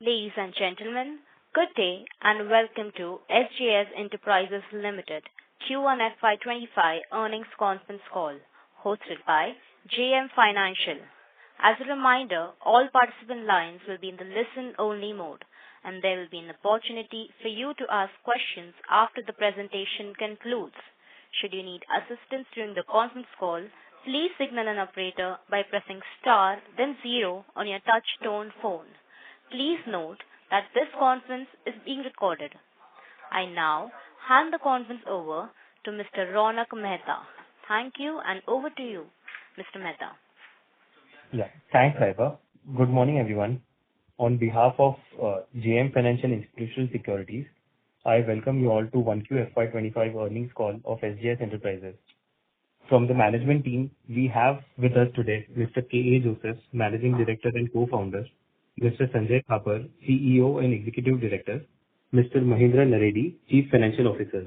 Ladies and gentlemen, good day and welcome to SJS Enterprises Limited Q1 FY25 earnings conference call hosted by JM Financial. As a reminder, all participant lines will be in the listen-only mode, and there will be an opportunity for you to ask questions after the presentation concludes. Should you need assistance during the conference call, please signal an operator by pressing star then 0 on your touch-tone phone. Please note that this conference is being recorded. I now hand the conference over to Mr. Ronak Mehta. Thank you, and over to you, Mr. Mehta. Yeah, thanks, Saiba. Good morning, everyone. On behalf of JM Financial Institutional Securities, I welcome you all to 1Q FY25 earnings call of SJS Enterprises. From the management team, we have with us today Mr. K.A. Joseph, Managing Director and Co-founder, Mr. Sanjay Thapar, CEO and Executive Director, Mr. Mahendra Naredi, Chief Financial Officer.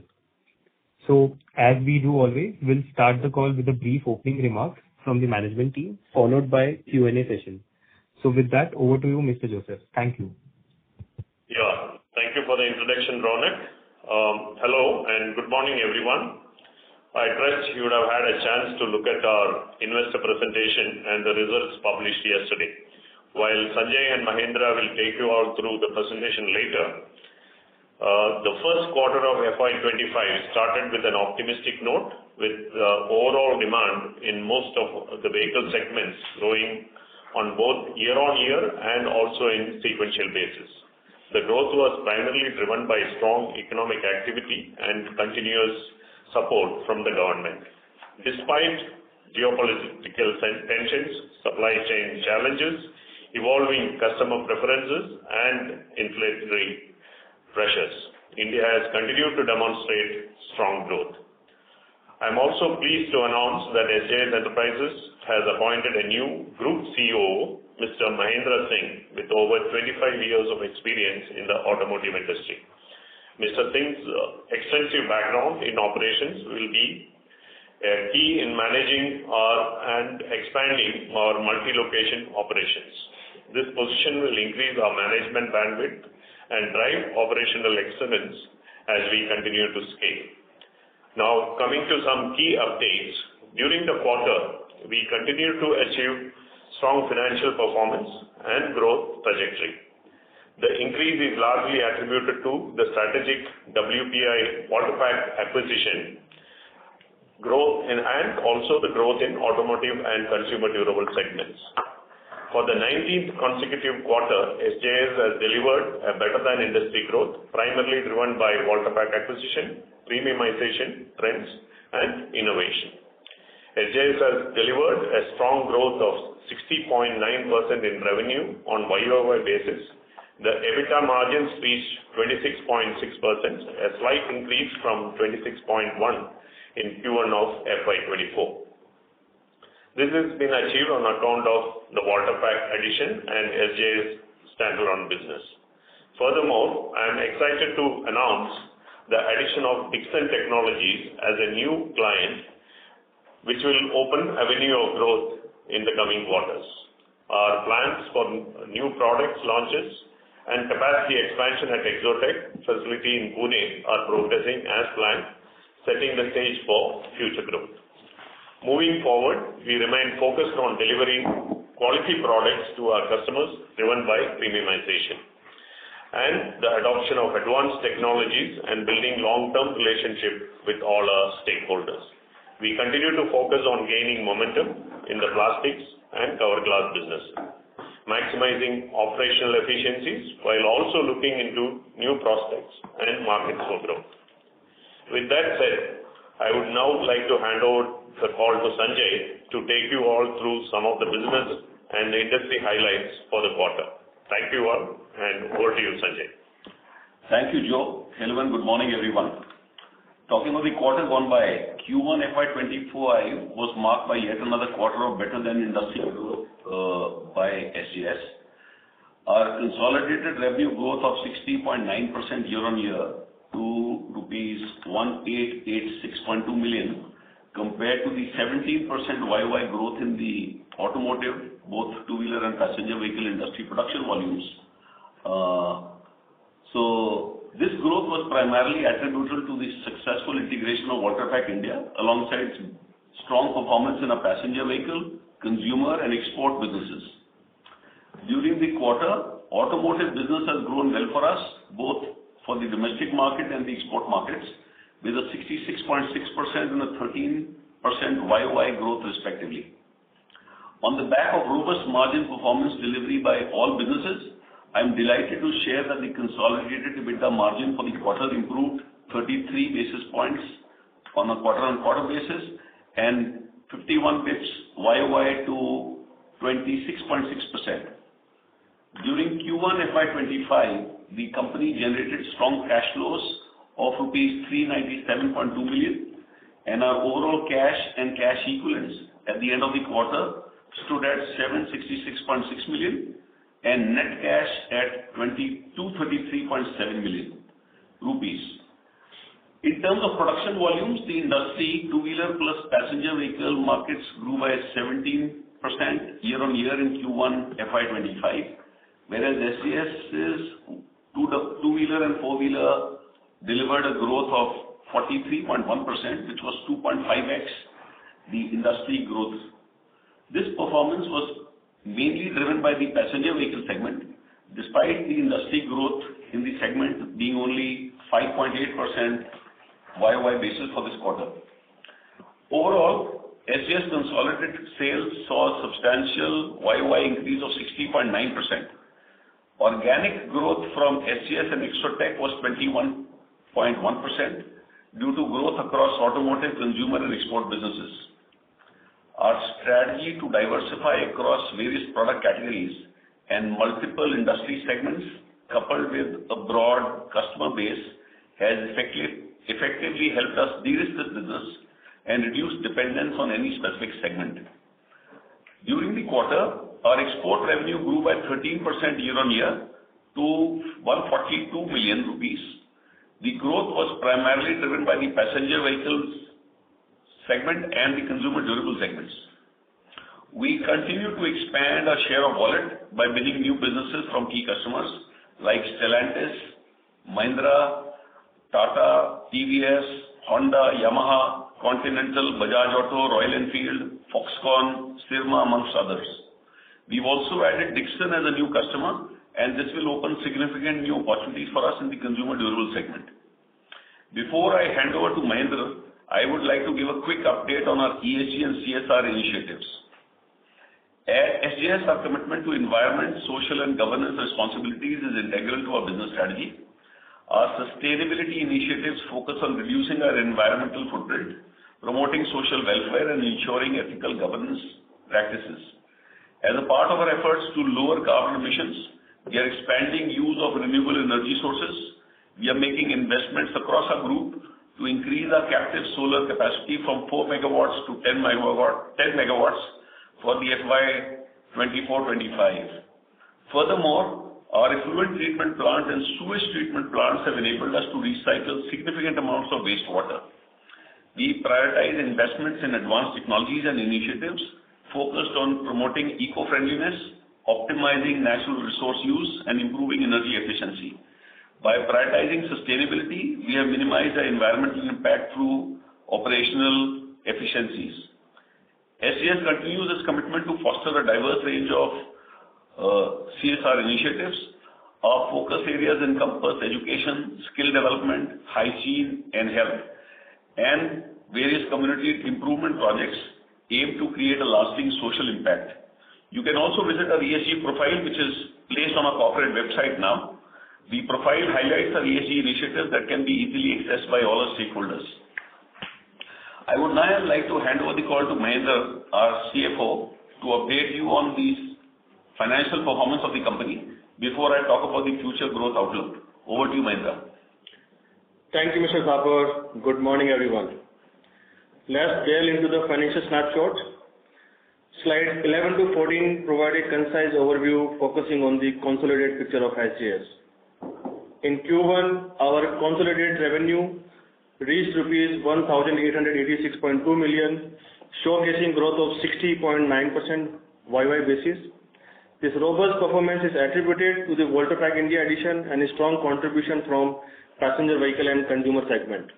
So, as we do always, we'll start the call with a brief opening remarks from the management team, followed by Q&A session. So, with that, over to you, Mr. Joseph. Thank you. Yeah, thank you for the introduction, Ronak. Hello and good morning, everyone. I trust you would have had a chance to look at our investor presentation and the results published yesterday. While Sanjay and Mahendra will take you all through the presentation later, the first quarter of FY25 started with an optimistic note, with overall demand in most of the vehicle segments growing on both year-on-year and also in sequential basis. The growth was primarily driven by strong economic activity and continuous support from the government. Despite geopolitical tensions, supply chain challenges, evolving customer preferences and inflationary pressures, India has continued to demonstrate strong growth. I am also pleased to announce that SJS Enterprises has appointed a new Group CEO, Mr. Mahendra Singh, with over 25 years of experience in the automotive industry. Mr. Singh's extensive background in operations will be key in managing and expanding our multi-location operations. This position will increase our management bandwidth and drive operational excellence as we continue to scale. Now, coming to some key updates. During the quarter, we continue to achieve strong financial performance and growth trajectory. The increase is largely attributed to the strategic WPI Waterpack acquisition growth and also the growth in automotive and consumer durable segments. For the 19th consecutive quarter, SJS has delivered a better-than-industry growth, primarily driven by Waterpack acquisition, premiumization trends, and innovation. SJS has delivered a strong growth of 60.9% in revenue on YOY basis. The EBITDA margins reached 26.6%, a slight increase from 26.1% in Q1 of FY24. This has been achieved on account of the Waterpack addition and SJS standalone business. Furthermore, I am excited to announce the addition of Dixon Technologies as a new client, which will open avenue of growth in the coming quarters. Our plans for new products launches and capacity expansion at Exotech facility in Pune are progressing as planned, setting the stage for future growth. Moving forward, we remain focused on delivering quality products to our customers driven by premiumization and the adoption of advanced technologies and building long-term relationship with all our stakeholders. We continue to focus on gaining momentum in the plastics and cover glass business, maximizing operational efficiencies while also looking into new prospects and markets for growth. With that said, I would now like to hand over the call to Sanjay to take you all through some of the business and the industry highlights for the quarter. Thank you all, and over to you, Sanjay. Thank you, Joe. Hello and good morning, everyone. Talking about the quarter gone by, Q1 FY24 was marked by yet another quarter of better than industry growth by SJS. Our consolidated revenue growth of 60.9% year-on-year to rupees 1886.2 million compared to the 17% YY growth in the automotive, both two-wheeler and passenger vehicle industry production volumes, So this growth was primarily attributable to the successful integration of Waterpack India alongside strong performance in our passenger vehicle, consumer and export businesses. During the quarter, automotive business has grown well for us, both for the domestic market and the export markets, with a 66.6% and a 13% YOY growth respectively. On the back of robust margin performance delivery by all businesses, I am delighted to share that the consolidated EBITDA margin for the quarter improved 33 basis points on a quarter-on-quarter basis and 51 basis points YOY to 26.6%. During Q1 FY25, the company generated strong cash flows of rupees 397.2 million, and our overall cash and cash equivalents at the end of the quarter stood at 766.6 million and net cash at 233.7 million rupees. In terms of production volumes, the industry two-wheeler plus passenger vehicle markets grew by 17% year-on-year in Q1 FY25, whereas SJS's two-wheeler and four-wheeler delivered a growth of 43.1%, which was 2.5x the industry growth. This performance was mainly driven by the passenger vehicle segment, despite the industry growth in the segment being only 5.8% YOY basis for this quarter. Overall, SJS consolidated sales saw a substantial YOY increase of 60.9%. Organic growth from SJS and Exotech was 21.1% due to growth across automotive, consumer and export businesses. Our strategy to diversify across various product categories and multiple industry segments, coupled with a broad customer base, has effectively helped us de-risk this business and reduce dependence on any specific segment. During the quarter, our export revenue grew by 13% year-on-year to 142 million rupees. The growth was primarily driven by the passenger vehicles segment and the consumer durable segments. We continue to expand our share of wallet by winning new businesses from key customers like Stellantis, Mahindra, Tata, TVS, Honda, Yamaha, Continental, Bajaj Auto, Royal Enfield, Foxconn, Sirma, amongst others. We've also added Dixon as a new customer, and this will open significant new opportunities for us in the consumer durable segment. Before I hand over to Mahindra, I would like to give a quick update on our ESG and CSR initiatives. At SJS, our commitment to environment, social and governance responsibilities is integral to our business strategy. Our sustainability initiatives focus on reducing our environmental footprint, promoting social welfare and ensuring ethical governance practices. As a part of our efforts to lower carbon emissions, we are expanding use of renewable energy sources. We are making investments across our group to increase our captive solar capacity from 4 megawatts to 10 megawatts for the FY24-25. Furthermore, our effluent treatment plant and sewage treatment plants have enabled us to recycle significant amounts of wastewater. We prioritize investments in advanced technologies and initiatives focused on promoting eco-friendliness, optimizing natural resource use, and improving energy efficiency. By prioritizing sustainability, we have minimized the environmental impact through operational efficiencies. SJS continues its commitment to foster a diverse range of CSR initiatives. Our focus areas encompass education, skill development, hygiene and health, and various community improvement projects aim to create a lasting social impact. You can also visit our ESG profile, which is placed on our corporate website now. The profile highlights our ESG initiatives that can be easily accessed by all our stakeholders. I would now like to hand over the call to Mahindra, our CFO, to update you on the financial performance of the company before I talk about the future growth outlook. Over to you, Mahindra. Thank you, Mr. Thapar. Good morning, everyone. Let's delve into the financial snapshot. Slides 11 to 14 provide a concise overview focusing on the consolidated picture of SJS. In Q1, our consolidated revenue reached rupees 1,886.2 million, showcasing growth of 60.9% YY basis. This robust performance is attributed to the Voltas India addition and a strong contribution from passenger vehicle and consumer segment.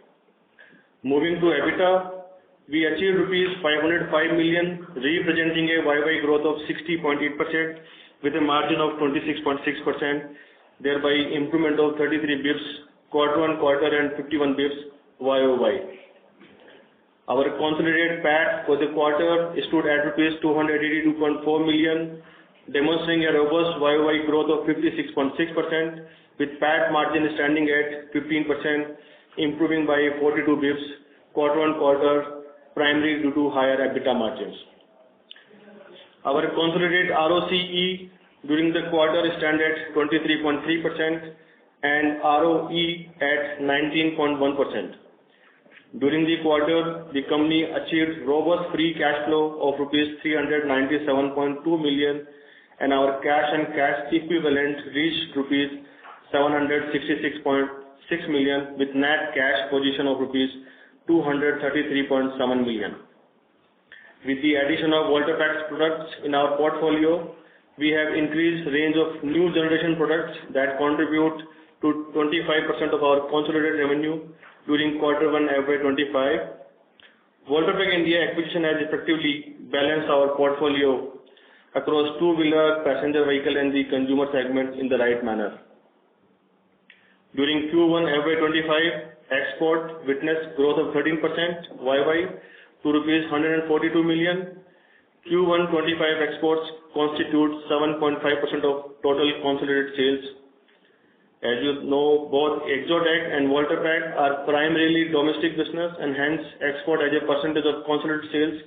Moving to EBITDA, we achieved rupees 505 million, representing a YY growth of 60.8% with a margin of 26.6%, thereby improvement of 33 bips quarter-on-quarter and 51 bips YOY. Our consolidated PAT for the quarter stood at rupees 282.4 million, demonstrating a robust YOY growth of 56.6%, with PAT margin standing at 15%, improving by 42 bips quarter-on-quarter, primarily due to higher EBITDA margins. Our consolidated ROCE during the quarter stand at 23.3% and ROE at 19.1%. During the quarter, the company achieved robust free cash flow of rupees 397.2 million, and our cash and cash equivalent reached rupees 766.6 million, with net cash position of rupees 233.7 million. With the addition of Voltas products in our portfolio, we have increased range of new generation products that contribute to 25% of our consolidated revenue during Q1 FY25. Voltas India acquisition has effectively balanced our portfolio across two-wheeler, passenger vehicle and the consumer segment in the right manner. During Q1 FY25, export witnessed growth of 13% YY to rupees 142 million. Q1 25 exports constitute 7.5% of total consolidated sales. As you know, both Exotec and Voltas are primarily domestic business, and hence export as a percentage of consolidated sales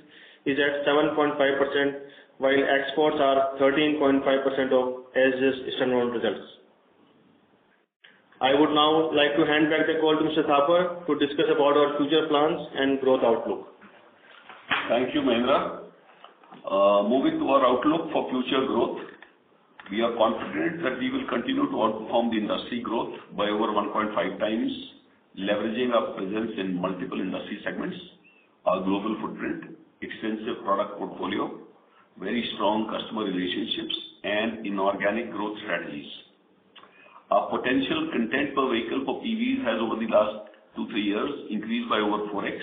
is at 7.5%, while exports are 13.5% of SJS standalone results. I would now like to hand back the call to Mr. Thapar to discuss about our future plans and growth outlook. Thank you, Mahendra. Moving to our outlook for future growth, we are confident that we will continue to outperform the industry growth by over 1.5 times, leveraging our presence in multiple industry segments, our global footprint, extensive product portfolio, very strong customer relationships, and inorganic growth strategies. Our potential content per vehicle for PVs has over the last 2-3 years increased by over 4x.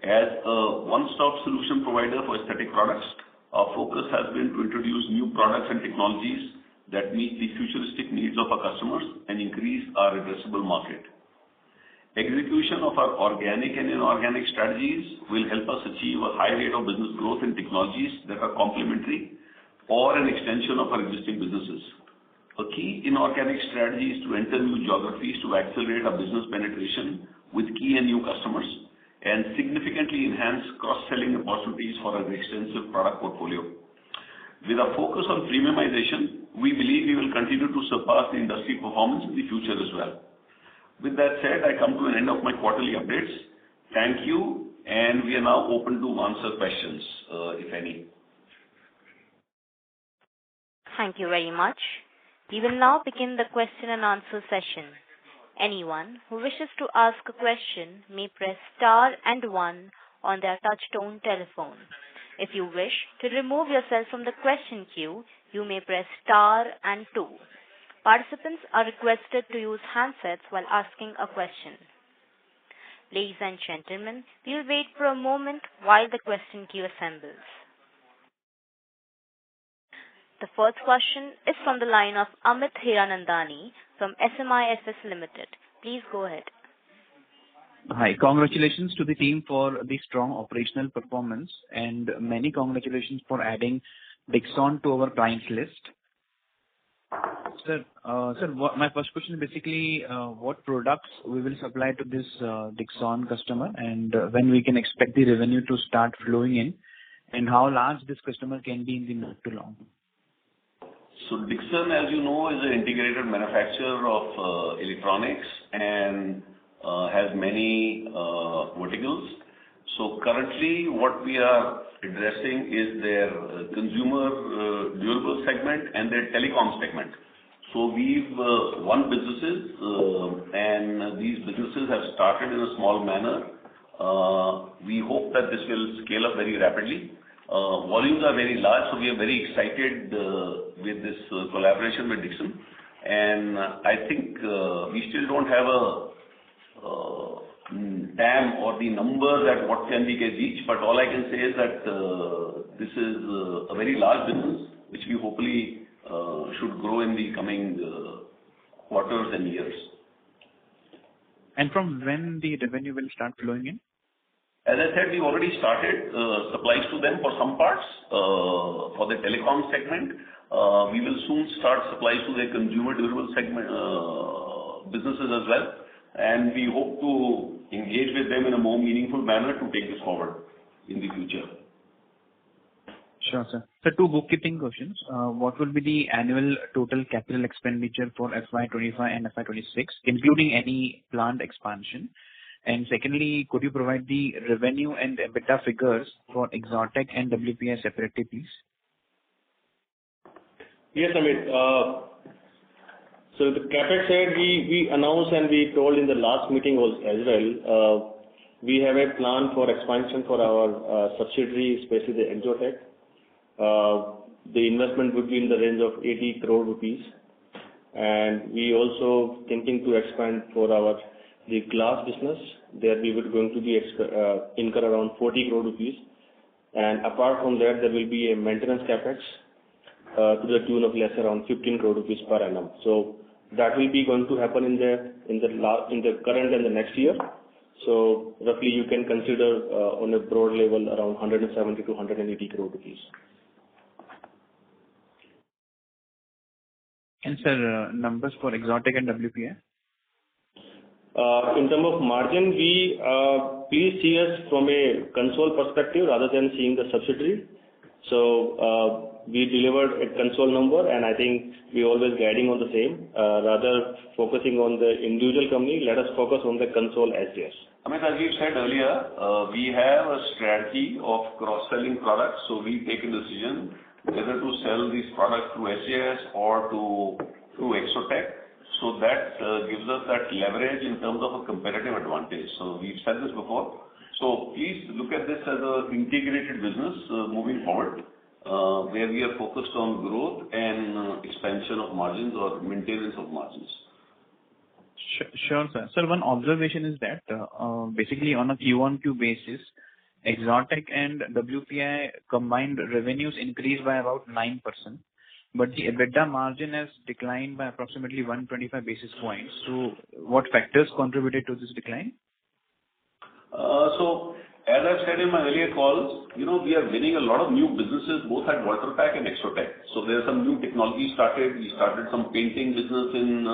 As a one-stop solution provider for aesthetic products, our focus has been to introduce new products and technologies that meet the futuristic needs of our customers and increase our addressable market. Execution of our organic and inorganic strategies will help us achieve a high rate of business growth in technologies that are complementary or an extension of our existing businesses. A key inorganic strategy is to enter new geographies to accelerate our business penetration with key and new customers and significantly enhance cross-selling opportunities for our extensive product portfolio. With our focus on premiumization, we believe we will continue to surpass the industry performance in the future as well. With that said, I come to an end of my quarterly updates. Thank you, and we are now open to answer questions, if any. Thank you very much. We will now begin the question and answer session. Anyone who wishes to ask a question may press star and 1 on their touch-tone telephone. If you wish to remove yourself from the question queue, you may press star and 2. Participants are requested to use handsets while asking a question. Ladies and gentlemen, we will wait for a moment while the question queue assembles. The first question is from the line of Amit Hiranandani from SMIFS Limited. Please go ahead. Hi, congratulations to the team for the strong operational performance, and many congratulations for adding Dixon to our clients list. Sir, my first question is basically what products we will supply to this Dixon customer, and when we can expect the revenue to start flowing in, and how large this customer can be in the mid to long. So Dixon, as you know, is an integrated manufacturer of electronics and has many verticals. So currently what we are addressing is their consumer durable segment and their telecom segment. So we've won businesses and these businesses have started in a small manner. We hope that this will scale up very rapidly. Volumes are very large, so we are very excited with this collaboration with Dixon. And I think we still don't have a TAM or the number that what can we get each, but all I can say is that this is a very large business which we hopefully should grow in the coming quarters and years. And from when the revenue will start flowing in? As I said, we already started supplies to them for some parts for the telecom segment. We will soon start supplies to their consumer durable segment businesses as well, and we hope to engage with them in a more meaningful manner to take this forward in the future. Sure, sir. So two bookkeeping questions. What will be the annual total capital expenditure for FY25 and FY26, including any planned expansion? And secondly, could you provide the revenue and EBITDA figures for Exotec and WPI separately, please? Yes, Amit. So the CapEx side, we announced and we told in the last meeting as well, we have a plan for expansion for our subsidiary, especially the Exotec. The investment would be in the range of 80 crore rupees. And we also thinking to expand for the glass business. There we were going to be incur around 40 crore rupees. And apart from that, there will be a maintenance CapEx to the tune of less around 15 crore rupees per annum. So that will be going to happen in the current and the next year. So roughly you can consider on a broad level around 170 to 180 crore rupees. And sir, numbers for Exotec and WPI? In terms of margin, we please see us from a console perspective rather than seeing the subsidiary. So we delivered a console number, and I think we always guiding on the same. Rather focusing on the individual company, let us focus on the console SJS. Amit, as we said earlier, we have a strategy of cross-selling products. So we take a decision whether to sell these products through SJS or through Exotec. So that gives us that leverage in terms of a competitive advantage. So we've said this before. So please look at this as an integrated business moving forward, where we are focused on growth and expansion of margins or maintenance of margins. Sure, sir. Sir, one observation is that basically on a Q1Q basis, Exotec and WPI combined revenues increased by about 9%, but the EBITDA margin has declined by approximately 125 basis points. So what factors contributed to this decline? So as I've said in my earlier calls, we are winning a lot of new businesses both at WaterPack and Exotec. So there's some new technology started. We started some painting business in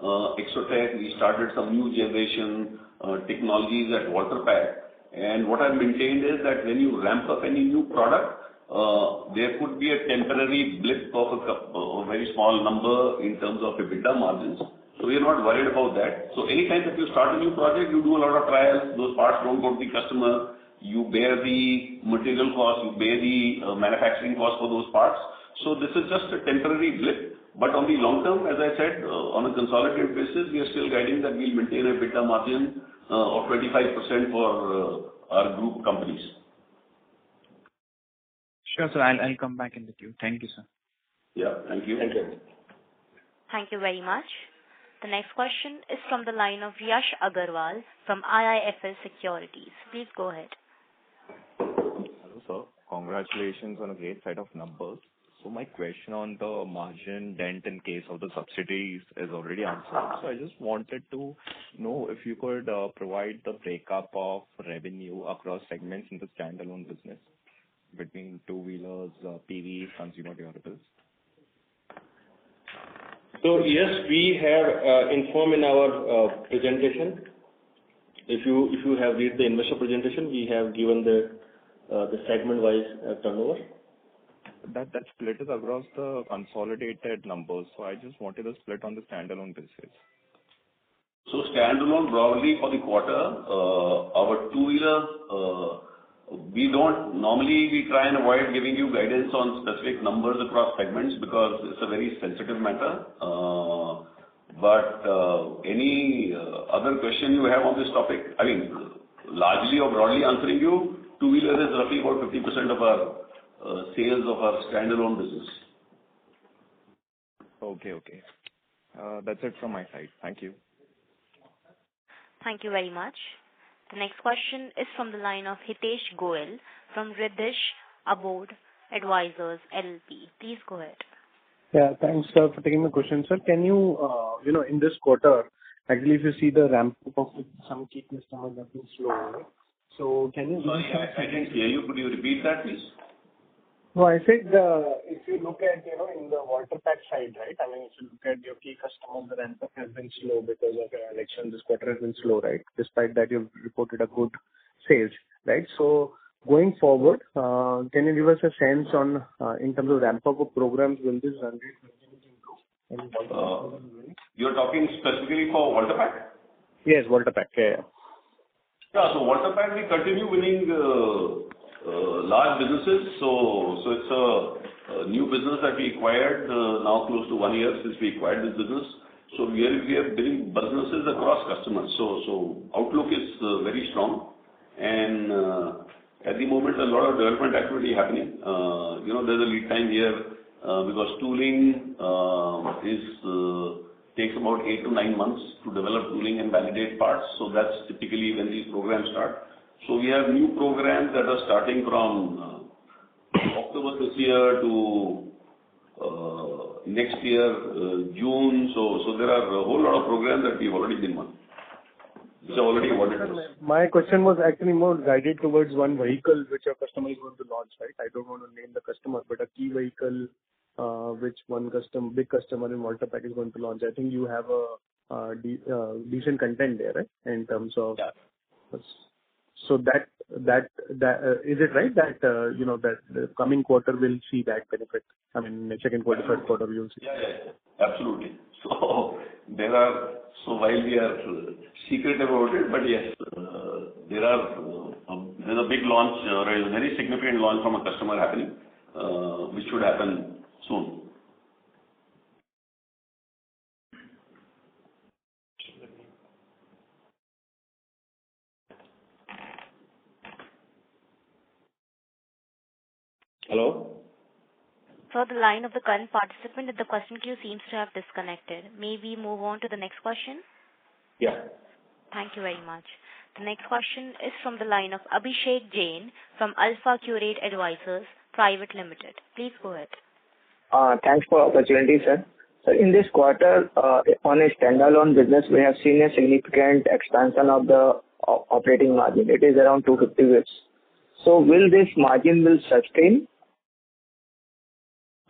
Exotec. We started some new generation technologies at WaterPack. And what I've maintained is that when you ramp up any new product, there could be a temporary blip of a very small number in terms of EBITDA margins. So we are not worried about that. So anytime that you start a new project, you do a lot of trials. Those parts don't go to the customer. You bear the material cost. You bear the manufacturing cost for those parts. So this is just a temporary blip. But on the long term, as I said, on a consolidated basis, we are still guiding that we'll maintain a EBITDA margin of 25% for our group companies. Sure, sir. I'll come back in the queue. Thank you, sir. Yeah, thank you. Thank you. Thank you very much. The next question is from the line of Yash Agarwal from IIFL Securities. Please go ahead. Hello, sir. Congratulations on a great set of numbers. So my question on the margin dent in case of the subsidiaries is already answered. So I just wanted to know if you could provide the breakup of revenue across segments in the standalone business between two-wheelers, PV, consumer durables. So yes, we have informed in our presentation. If you have read the investor presentation, we have given the segment-wise turnover. That split is across the consolidated numbers. So I just wanted a split on the standalone basis. So standalone broadly for the quarter, our two-wheeler, we try and avoid giving you guidance on specific numbers across segments because it's a very sensitive matter. But any other question you have on this topic? I mean, largely or broadly answering you, two-wheeler is roughly about 50% of our sales of our standalone business. Okay. That's it from my side. Thank you. Thank you very much. The next question is from the line of Hitesh Goel from Riddhish Abode Advisors LLP. Please go ahead. Yeah, thanks, sir, for taking my question. Sir, can you, in this quarter, actually, if you see the ramp up of some key customers have been slow, right? So can you... Sorry, I didn't hear you. Could you repeat that, please? No, I said, if you look at, in the water pack side, right? I mean, if you look at your key customers, the ramp up has been slow because of your election. This quarter has been slow, right? Despite that, you've reported a good sales, right? So going forward, can you give us a sense on, in terms of ramp up of programs, will this run rate continue to improve? You're talking specifically for water pack? Yes, water pack. Yeah. Yeah, so water pack, we continue winning large businesses. So it's a new business that we acquired now close to 1 year since we acquired this business. So we are building businesses across customers. So outlook is very strong. And at the moment, a lot of development activity happening. There's a lead time here because tooling takes about 8 to 9 months to develop tooling and validate parts. So that's typically when these programs start. So we have new programs that are starting from October this year to next year, June. So there are a whole lot of programs that we've already been won. Which are already awarded. My question was actually more guided towards one vehicle which your customer is going to launch, right? I don't want to name the customer, but a key vehicle which one big customer in water pack is going to launch. I think you have a decent content there, right? In terms of... Yeah. So that is it right that that the coming quarter will see that benefit? I mean, second quarter, third quarter, you'll see. Yeah, absolutely. So while we are secret about it, but yes, there's a big launch, or a very significant launch from a customer happening, which should happen soon. Hello? So the line of the current participant in the question queue seems to have disconnected. May we move on to the next question? Yeah. Thank you very much. The next question is from the line of Abhishek Jain from Alpha Curate Advisors Private Limited. Please go ahead. Thanks for the opportunity, sir. So in this quarter, on a standalone business, we have seen a significant expansion of the operating margin. It is around 250 bits. So will this margin sustain?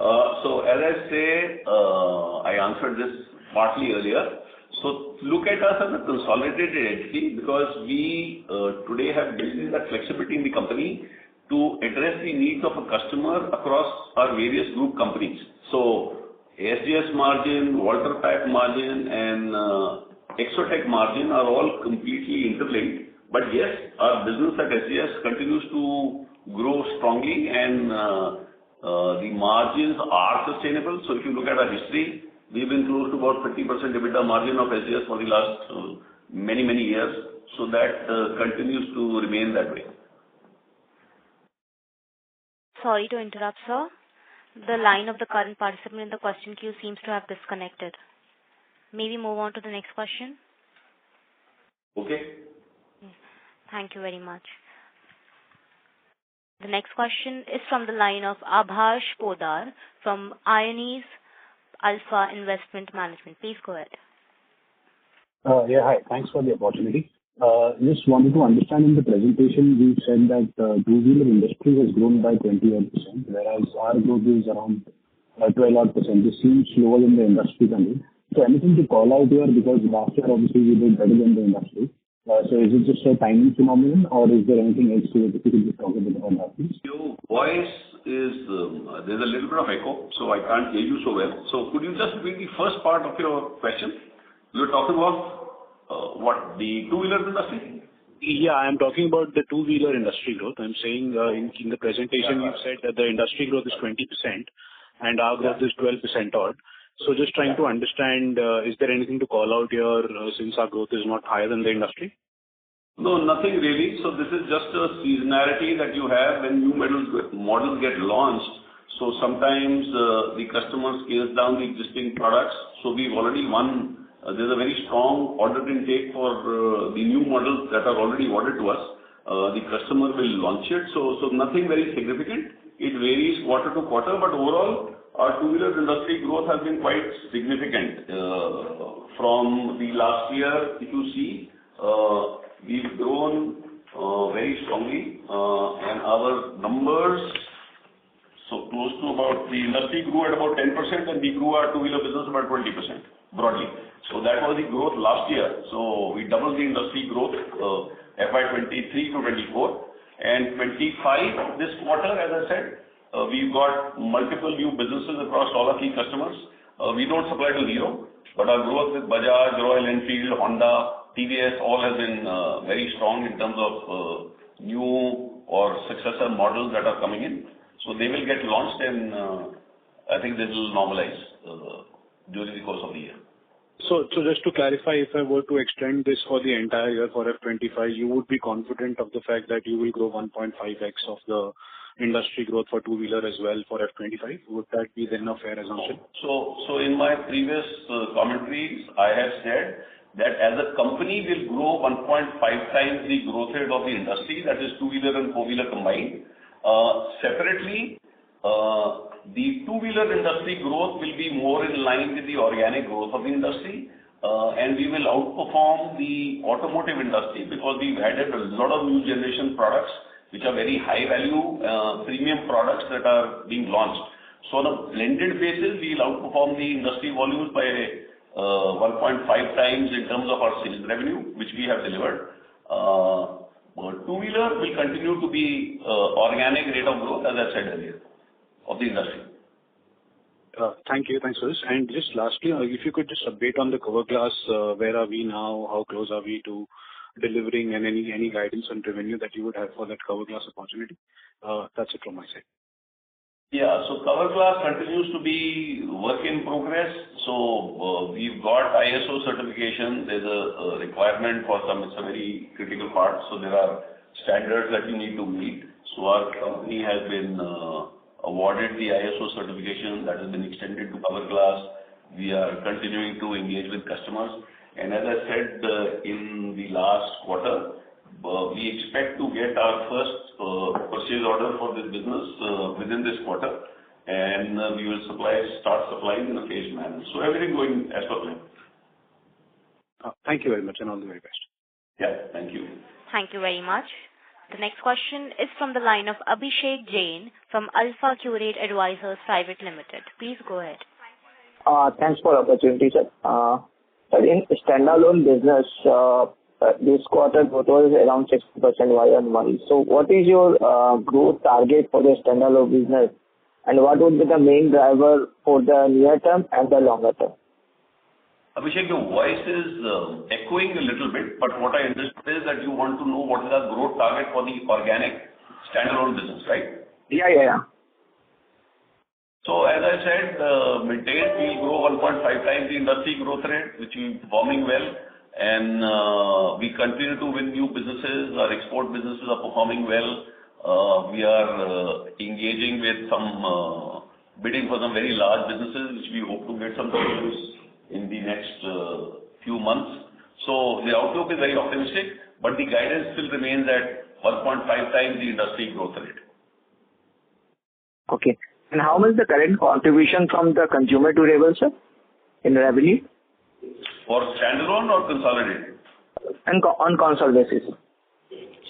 So as I say, I answered this partly earlier. So look at us as a consolidated entity because we today have built in that flexibility in the company to address the needs of a customer across our various group companies. So SJS margin, water pack margin, and Exotech margin are all completely interlinked. But yes, our business at SJS continues to grow strongly and the margins are sustainable. So if you look at our history, we've been close to about 50% EBITDA margin of SJS for the last many years. So that continues to remain that way. Sorry to interrupt, sir. The line of the current participant in the question queue seems to have disconnected. May we move on to the next question? Okay. Thank you very much. The next question is from the line of Abharsh Podar from Ionees Alpha Investment Management. Please go ahead. Yeah, hi. Thanks for the opportunity. Just wanted to understand in the presentation, we said that two-wheeler industry has grown by 20%, whereas our growth is around 12%. This seems slower than the industry trend. So anything to call out here because last year obviously we did better than the industry. So is it just a timing phenomenon or is there anything else to it? If you could just talk a bit about that, please. Your voice is, there's a little bit of echo, so I can't hear you so well. So could you just repeat the first part of your question? You're talking about what, the two-wheeler industry? Yeah, I'm talking about the two-wheeler industry growth. I'm saying in the presentation you said that the industry growth is 20% and our growth is 12% odd. So just trying to understand, is there anything to call out here since our growth is not higher than the industry? No, nothing really. So this is just a seasonality that you have when new models get launched. So sometimes the customer scales down the existing products. So we've already won. There's a very strong order intake for the new models that are already ordered to us. The customer will launch it. So nothing very significant. It varies quarter to quarter, but overall, our two-wheeler industry growth has been quite significant. From the last year, if you see, we've grown very strongly, and our numbers, so close to about, the industry grew at about 10%, and we grew our two-wheeler business about 20%, broadly. So that was the growth last year. So we doubled the industry growth, FY23 to 24. And 25, this quarter, as I said, we've got multiple new businesses across all our key customers. We don't supply to Hero, but our growth with Bajaj, Royal Enfield, Honda, TVS, all has been very strong in terms of new or successor models that are coming in. So they will get launched, and I think this will normalize during the course of the year. So just to clarify, if I were to extend this for the entire year for F25, you would be confident of the fact that you will grow 1.5x of the industry growth for two-wheeler as well for F25? Would that be then a fair assumption? So in my previous commentaries, I have said that as a company will grow 1.5 times the growth rate of the industry, that is two-wheeler and four-wheeler combined. Separately, the two-wheeler industry growth will be more in line with the organic growth of the industry, and we will outperform the automotive industry because we've added a lot of new generation products which are very high value, premium products that are being launched. So on a blended basis, we'll outperform the industry volumes by 1.5 times in terms of our sales revenue, which we have delivered. Two-wheeler will continue to be organic rate of growth, as I said earlier, of the industry. Thank you. Thanks for this. And just lastly, if you could just update on the cover glass, where are we now? How close are we to delivering, and any guidance on revenue that you would have for that cover glass opportunity? That's it from my side. Yeah. So cover glass continues to be work in progress. So we've got ISO certification. There's a requirement for some. It's a very critical part. So there are standards that you need to meet. So our company has been awarded the ISO certification that has been extended to cover glass. We are continuing to engage with customers. And as I said in the last quarter, we expect to get our first purchase order for this business within this quarter, and we will start supplying in a phased manner. So everything going as per plan. Thank you very much, and all the very best. Yeah, thank you. Thank you very much. The next question is from the line of Abhishek Jain from Alpha Curate Advisors Private Limited. Please go ahead. Thanks for the opportunity, sir. In standalone business, this quarter growth was around 60% YoY. So what is your growth target for the standalone business, and what would be the main driver for the near term and the longer term? Abhishek, your voice is echoing a little bit, but what I understood is that you want to know what is our growth target for the organic standalone business, right? Yeah. So as I said, maintained we will grow 1.5 times the industry growth rate, which is performing well, and we continue to win new businesses. Our export businesses are performing well. We are engaging with some bidding for some very large businesses, which we hope to get some revenues in the next few months. So the outlook is very optimistic, but the guidance still remains at 1.5 times the industry growth rate. Okay. And how much the current contribution from the consumer durables, sir, in revenue? For standalone or consolidated? And on consolidated basis.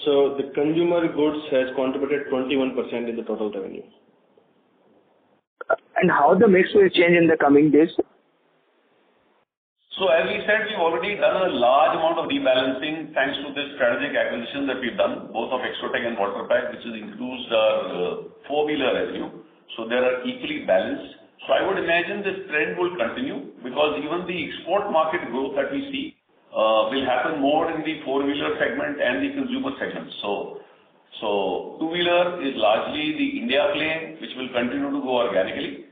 So the consumer goods has contributed 21% in the total revenue. And how the mix will change in the coming days? So as we said, we've already done a large amount of rebalancing thanks to this strategic acquisition that we've done, both of Extrotech and Waterpack, which includes our four-wheeler revenue. So they are equally balanced. So I would imagine this trend will continue because even the export market growth that we see will happen more in the four-wheeler segment and the consumer segment. So two-wheeler is largely the India play, which will continue to go organically.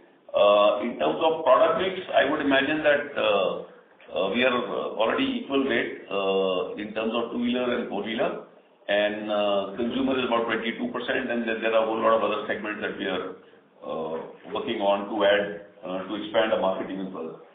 In terms of product mix, I would imagine that we are already equal weight in terms of two-wheeler and four-wheeler, and consumer is about 22%, and then there are a whole lot of other segments that we are working on to expand the market even further.